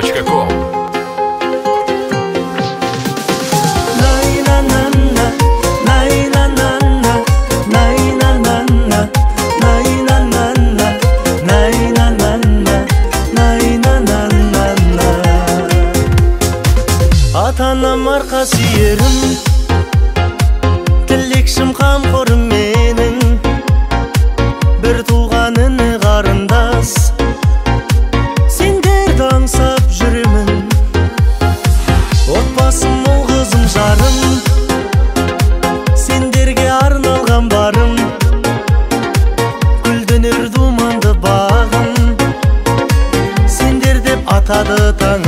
gmail.com. Ата-анам арқасы ерім, тілекшім қамқорым менің, бір туған іні қарындас, сендерді аңсап жүремін. Отбасым, ол қызым, жарым, сендерге арналған барым, гүлденер думанды бағым, сендер деп атады таң